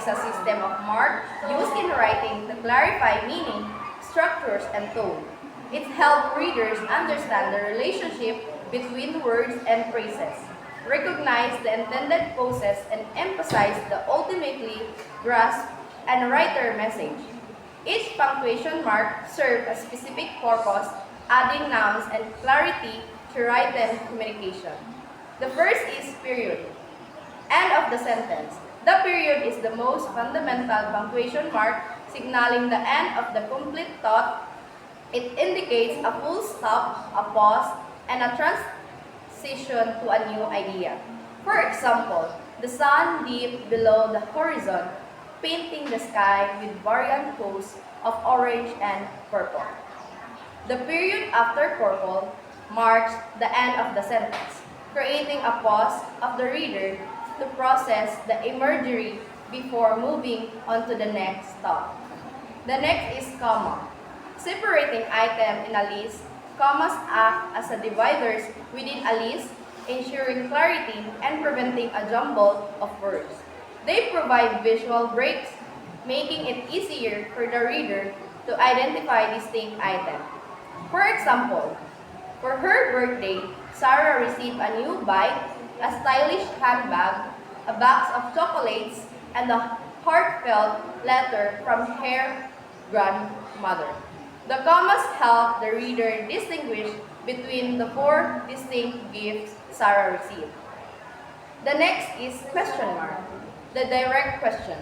is a system of marks used in writing to clarify meaning, structures, and tone. It helps readers understand the relationship between words and phrases, recognize the intended poses, and emphasize the ultimately grasp and writer message. Each punctuation mark serves a specific purpose, adding nouns and clarity to written communication. The first is period. End of the sentence. The period is the most fundamental punctuation mark, signaling the end of the complete thought. It indicates a full stop, a pause, and a transition to a new idea. For example, the sun dipped below the horizon, painting the sky with variant hues of orange and purple. The period after purple marks the end of the sentence, creating a pause of the reader to process the imagery before moving on to the next thought. The next is comma. Separating item in a list, commas act as a dividers within a list, ensuring clarity and preventing a jumble of words. They provide visual breaks, making it easier for the reader to identify distinct items. For example, for her birthday, Sarah received a new bike, a stylish handbag, a box of chocolates, and a heartfelt letter from her grandmother. The commas help the reader distinguish between the four distinct gifts Sarah received. The next is question mark, the direct question.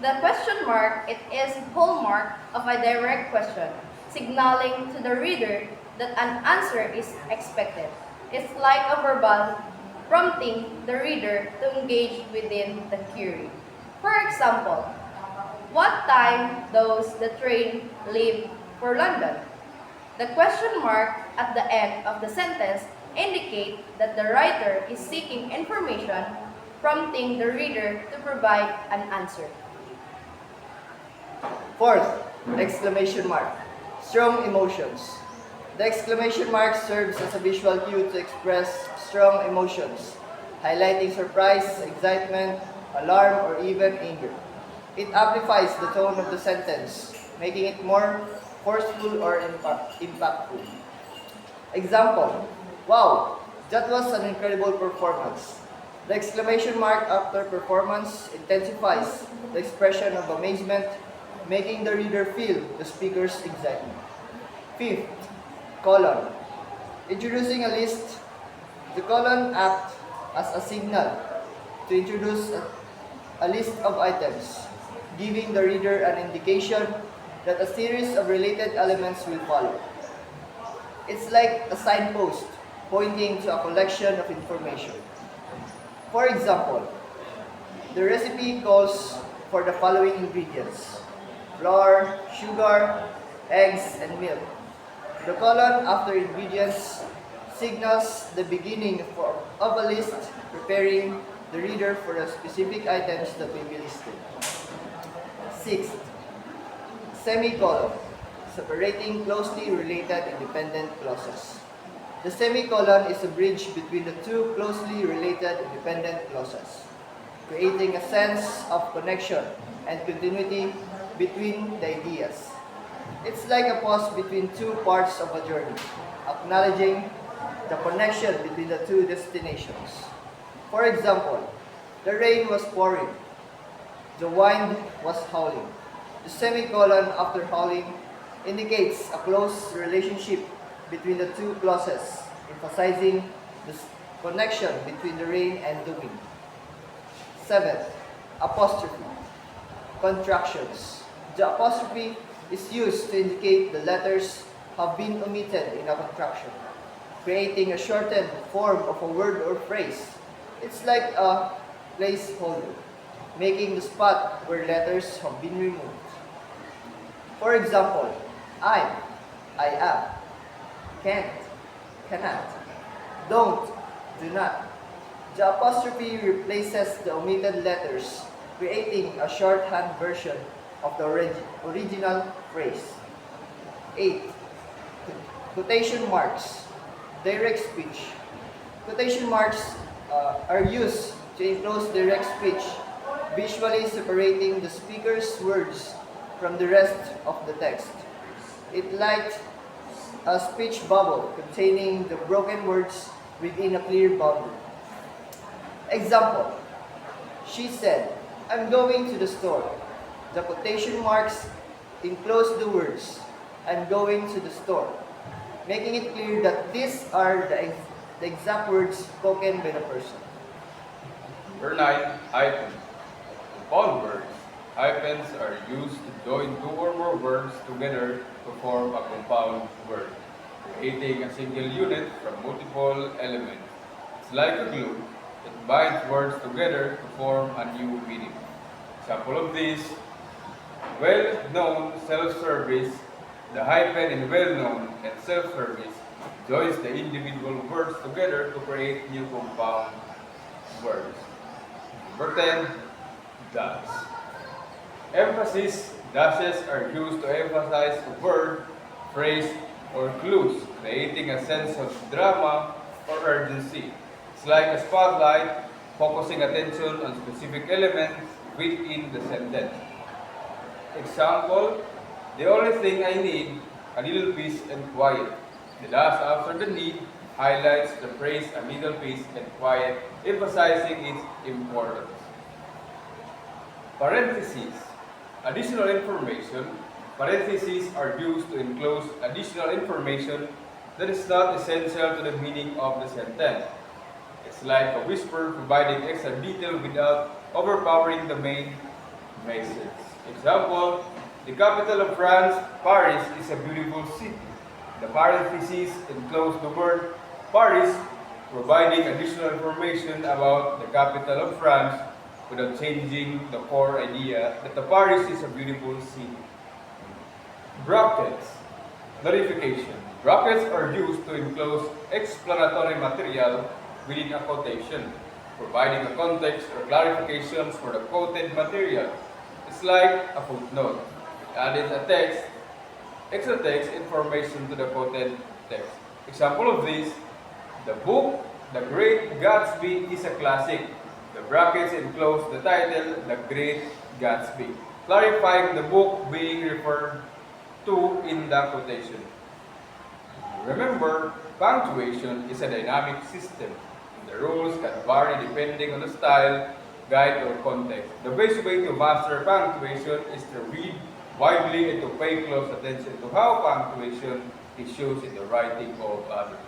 The question mark it is hallmark of a direct question, signaling to the reader that an answer is expected. It's like a verbal prompting the reader to engage within the query. For example, what time does the train leave for London? The question mark at the end of the sentence indicate that the writer is seeking information, prompting the reader to provide an answer. Fourth, exclamation mark. Strong emotions. The exclamation mark serves as a visual cue to express strong emotions, highlighting surprise, excitement, alarm, or even anger. It amplifies the tone of the sentence, making it more forceful or impactful. Example, wow, that was an incredible performance. The exclamation mark after performance intensifies the expression of amazement, making the reader feel the speaker's excitement. Fifth, colon. Introducing a list, the colon acts as a signal to introduce a list of items, giving the reader an indication that a series of related elements will follow. It's like a signpost pointing to a collection of information. For example, the recipe calls for the following ingredients: flour, sugar, eggs, and milk. The colon after ingredients signals the beginning of a list, preparing the reader for the specific items that will be listed. Sixth, semicolon, separating closely related independent clauses. The semicolon is a bridge between the two closely related independent clauses, creating a sense of connection and continuity between the ideas. It's like a pause between two parts of a journey, acknowledging the connection between the two destinations. For example, the rain was pouring, the wind was howling. The semicolon after howling indicates a close relationship between the two clauses, emphasizing the connection between the rain and the wind. Seventh, apostrophe. Contractions. The apostrophe is used to indicate the letters have been omitted in a contraction, creating a shortened form of a word or phrase. It's like a placeholder, making the spot where letters have been removed. For example, I am, can't, cannot, don't, do not. The apostrophe replaces the omitted letters, creating a shorthand version of the original phrase. 8. Quotation marks. Direct speech. Quotation marks are used to enclose direct speech visually separating the speaker's words from the rest of the text. It like a speech bubble containing the broken words within a clear boundary. Example, she said, I'm going to the store. The quotation marks enclose the words, I'm going to the store, making it clear that these are the exact words spoken by the person. Number 9, hyphen. Compound words. Hyphens are used to join two or more words together to form a compound word, creating a single unit from multiple elements. It's like a glue. It binds words together to form a new meaning. Example of this, well-known self-service. The hyphen in well-known and self-service joins the individual words together to create new compound words. Number 10, dash. Emphasis. Dashes are used to emphasize a word, phrase, or clues, creating a sense of drama or urgency. It's like a spotlight, focusing attention on specific elements within the sentence. Example, the only thing I need, a little peace and quiet. The dash after the need highlights the phrase a little peace and quiet, emphasizing its importance. Parentheses. Additional information. Parentheses are used to enclose additional information that is not essential to the meaning of the sentence. It's like a whisper providing extra detail without overpowering the main message. Example, the capital of France, Paris, is a beautiful city. The parentheses enclose the word Paris, providing additional information about the capital of France without changing the core idea that the Paris is a beautiful city. Brackets. Clarification. Brackets are used to enclose explanatory material within a quotation, providing a context or clarifications for the quoted material. It's like a footnote. It added a text, extra text information to the quoted text. Example of this, the book The Great Gatsby is a classic. The brackets enclose the title The Great Gatsby, clarifying the book being referred to in the quotation. Remember, punctuation is a dynamic system. The rules can vary depending on the style, guide, or context. The best way to master punctuation is to read widely and to pay close attention to how punctuation is used in the writing of others.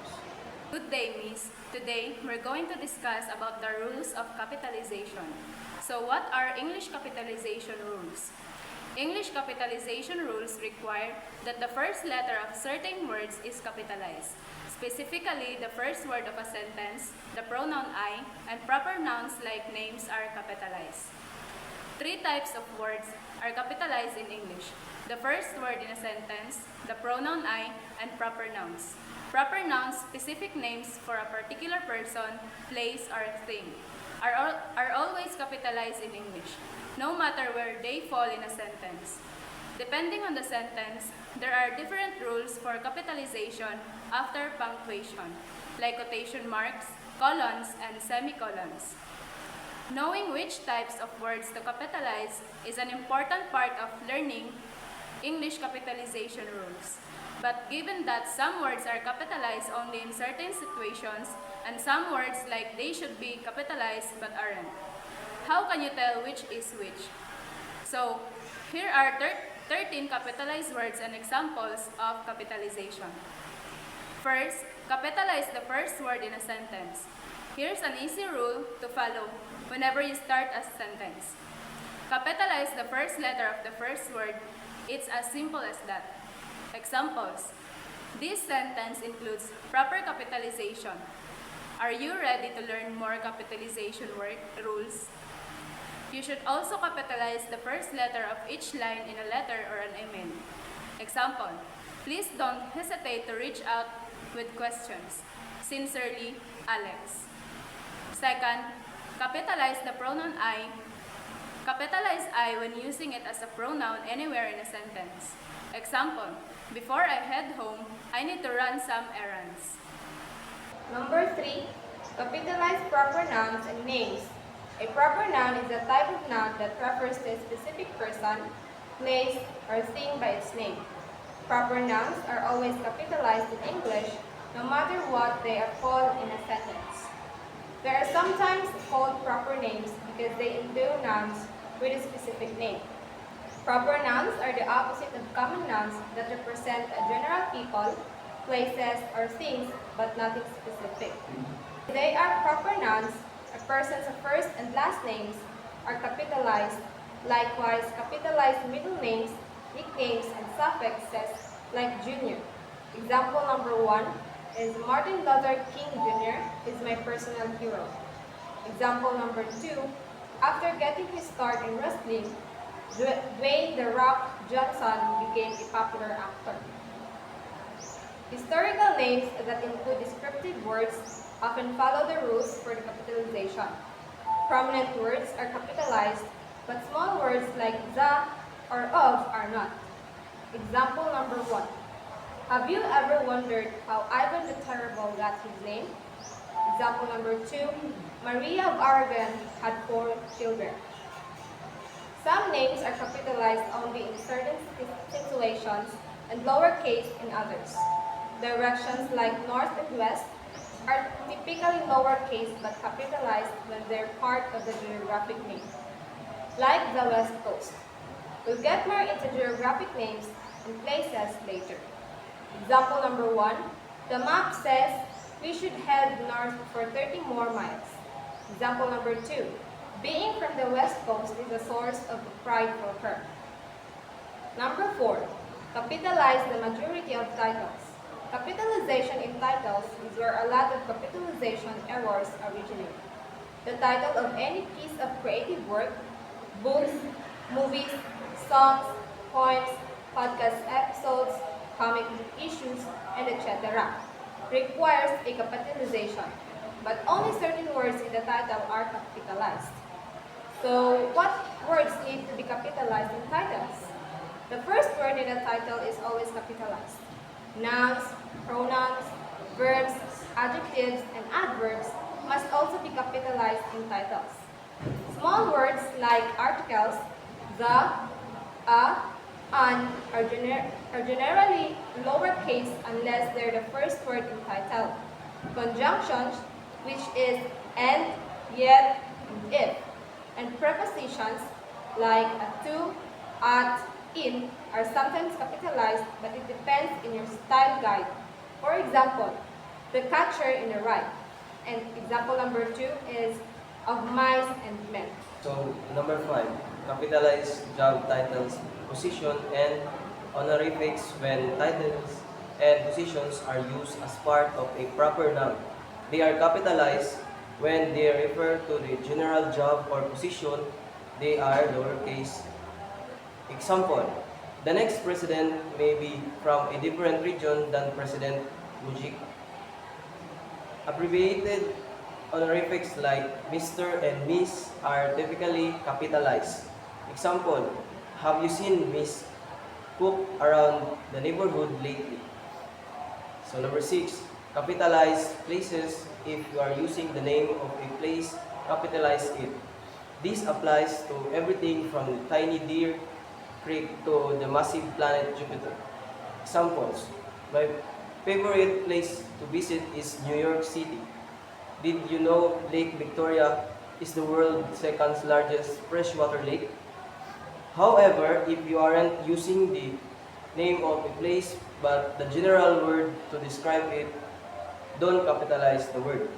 Good day, Miss. Today, we're going to discuss about the rules of capitalization. So what are English capitalization rules? English capitalization rules require that the first letter of certain words is capitalized. Specifically, the first word of a sentence, the pronoun I, and proper nouns like names are capitalized. Three types of words are capitalized in English. The first word in a sentence, the pronoun I, and proper nouns. Proper nouns, specific names for a particular person, place, or thing, are always capitalized in English, no matter where they fall in a sentence. Depending on the sentence, there are different rules for capitalization after punctuation, like quotation marks, colons, and semicolons. Knowing which types of words to capitalize is an important part of learning English capitalization rules. But given that some words are capitalized only in certain situations, and some words like they should be capitalized but aren't, how can you tell which is which? So, here are 13 capitalized words and examples of capitalization. First, capitalize the first word in a sentence. Here's an easy rule to follow whenever you start a sentence. Capitalize the first letter of the first word. It's as simple as that. Examples. This sentence includes proper capitalization. Are you ready to learn more capitalization rules? You should also capitalize the first letter of each line in a letter or an email. Example. Please don't hesitate to reach out with questions. Sincerely, Alex. Second, capitalize the pronoun I. Capitalize I when using it as a pronoun anywhere in a sentence. Example, before I head home, I need to run some errands. Number 3, capitalize proper nouns and names. A proper noun is a type of noun that refers to a specific person, place, or thing by its name. Proper nouns are always capitalized in English, no matter what they are called in a sentence. They are sometimes called proper names because they endue nouns with a specific name. Proper nouns are the opposite of common nouns that represent a general people, places, or things, but nothing specific. If they are proper nouns, a person's first and last names are capitalized. Likewise, capitalized middle names, nicknames, and suffixes like Junior. Example number 1 is Martin Luther King Jr. is my personal hero. Example number 2, after getting his start in wrestling, Dwayne "The Rock" Johnson became a popular actor. Historical names that include descriptive words often follow the rules for the capitalization. Prominent words are capitalized, but small words like the or of are not. Example number 1. Have you ever wondered how Ivan the Terrible got his name? Example number 2. Maria of Aragon had 4 children. Some names are capitalized only in certain situations and lowercase in others. Directions like north and west are typically lowercase but capitalized when they're part of the geographic name, like the West Coast. We'll get more into geographic names and places later. Example number 1, the map says we should head north for 30 more miles. Example number 2, being from the West Coast is a source of pride for her. Number 4, capitalize the majority of titles. Capitalization in titles is where a lot of capitalization errors originate. The title of any piece of creative work, books, movies, songs, poems, podcast episodes, comic book issues, and etc. requires a capitalization, but only certain words in the title are capitalized. So, what words need to be capitalized in titles? The first word in a title is always capitalized. Nouns, pronouns, verbs, adjectives, and adverbs must also be capitalized in titles. Small words like articles, the, a, an are generally lowercase unless they're the first word in title. Conjunctions, which is and, yet, and if, and prepositions like to, at, in are sometimes capitalized, but it depends in your style guide. For example, the catcher in the rye. And example number 2 is of mice and men. So, number 5, capitalize job titles, position, and honorifics when titles and positions are used as part of a proper noun. They are capitalized when they refer to the general job or position. They are lowercase. Example, the next president may be from a different region than President Mujica. Abbreviated honorifics like Mr. and Miss are typically capitalized. Example, have you seen Miss Cook around the neighborhood lately? So number 6, capitalize places. If you are using the name of a place, capitalize it. This applies to everything from the tiny Deer Creek to the massive planet Jupiter. Examples, my favorite place to visit is New York City. Did you know Lake Victoria is the world's second largest freshwater lake? However, if you aren't using the name of a place but the general word to describe it, don't capitalize the word.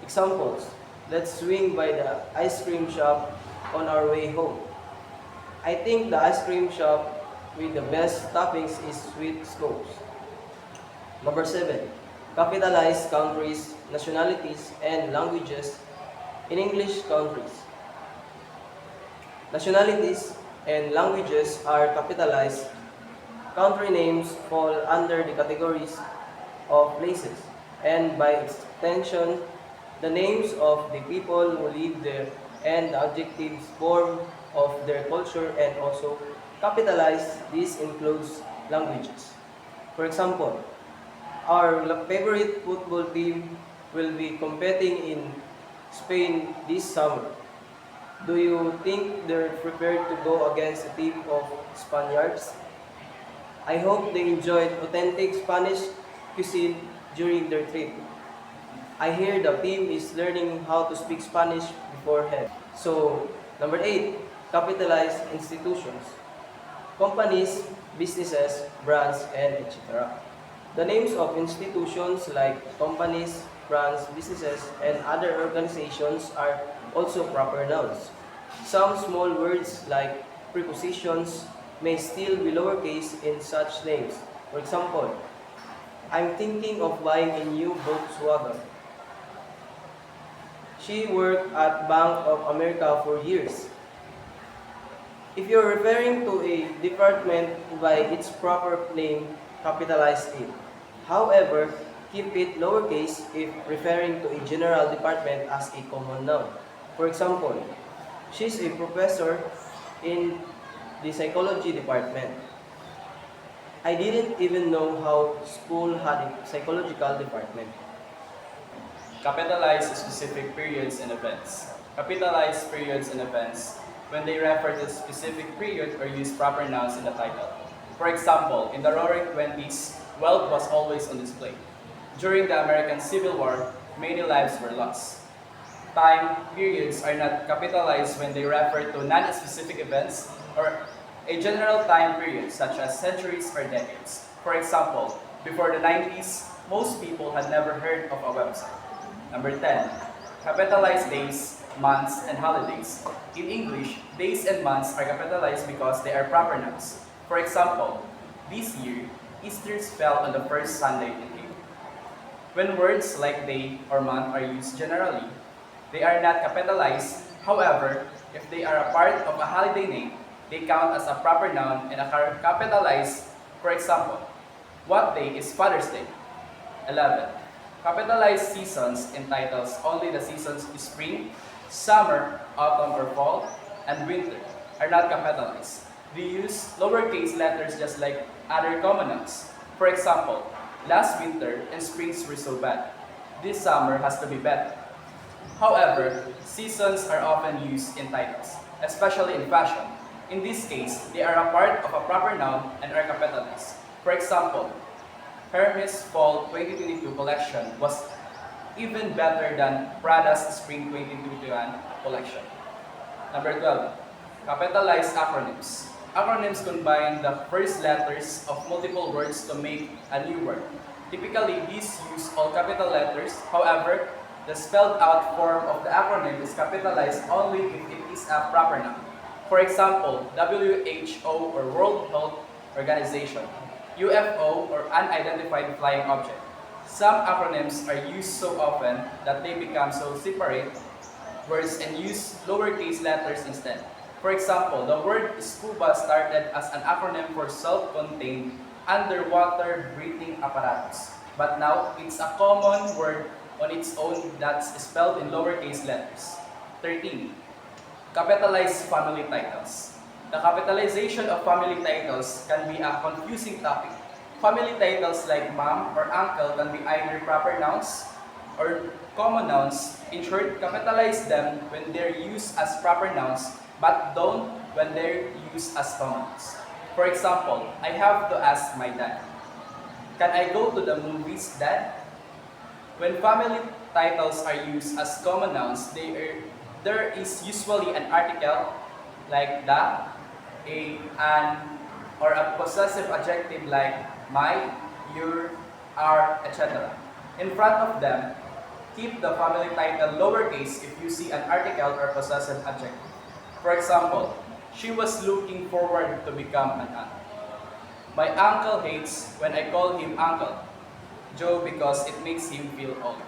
Examples, let's swing by the ice cream shop on our way home. I think the ice cream shop with the best toppings is Sweet Scopes. Number 7, capitalize countries, nationalities, and languages in English countries. Nationalities and languages are capitalized. Country names fall under the categories of places, and by extension, the names of the people who live there and the adjectives form of their culture and also capitalized. This includes languages. For example, our favorite football team will be competing in Spain this summer. Do you think they're prepared to go against a team of Spaniards? I hope they enjoyed authentic Spanish cuisine during their trip. I hear the team is learning how to speak Spanish beforehand. So, number 8, capitalize institutions. Companies, businesses, brands, and etc. The names of institutions like companies, brands, businesses, and other organizations are also proper nouns. Some small words like prepositions may still be lowercase in such names. For example, I'm thinking of buying a new Volkswagen. She worked at Bank of America for years. If you're referring to a department by its proper name, capitalize it. However, keep it lowercase if referring to a general department as a common noun. For example, she's a professor in the psychology department. I didn't even know how school had a psychological department. Capitalize specific periods and events. Capitalize periods and events when they refer to a specific period or use proper nouns in the title. For example, in the Roaring Twenties, wealth was always on display. During the American Civil War, many lives were lost. Time periods are not capitalized when they refer to non-specific events or a general time period such as centuries or decades. For example, before the 90s, most people had never heard of a website. Number 10, capitalize days, months, and holidays. In English, days and months are capitalized because they are proper nouns. For example, this year, Easter fell on the first Sunday in April. When words like day or month are used generally, they are not capitalized. However, if they are a part of a holiday name, they count as a proper noun and are capitalized. For example, what day is Father's Day? 11. Capitalize seasons in titles only the seasons spring, summer, autumn or fall, and winter are not capitalized. They use lowercase letters just like other common nouns. For example, last winter and springs were so bad. This summer has to be better. However, seasons are often used in titles, especially in fashion. In this case, they are a part of a proper noun and are capitalized. For example, Hermes Fall 2022 collection was even better than Prada's Spring 2021 collection. Number 12, capitalize acronyms. Acronyms combine the first letters of multiple words to make a new word. Typically, these use all capital letters. However, the spelled out form of the acronym is capitalized only if it is a proper noun. For example, WHO or World Health Organization, UFO or Unidentified Flying Object. Some acronyms are used so often that they become so separate words and use lowercase letters instead. For example, the word scuba started as an acronym for self-contained underwater breathing apparatus, but now it's a common word on its own that's spelled in lowercase letters. 13. Capitalize family titles. The capitalization of family titles can be a confusing topic. Family titles like mom or uncle can be either proper nouns or common nouns. In short, capitalize them when they're used as proper nouns, but don't when they're used as common nouns. For example, I have to ask my dad, can I go to the movies, Dad? When family titles are used as common nouns, there is usually an article like the, a, an, or a possessive adjective like my, your, our, etc. In front of them, keep the family title lowercase if you see an article or possessive adjective. For example, she was looking forward to become an aunt. My uncle hates when I call him uncle, Joe, because it makes him feel old.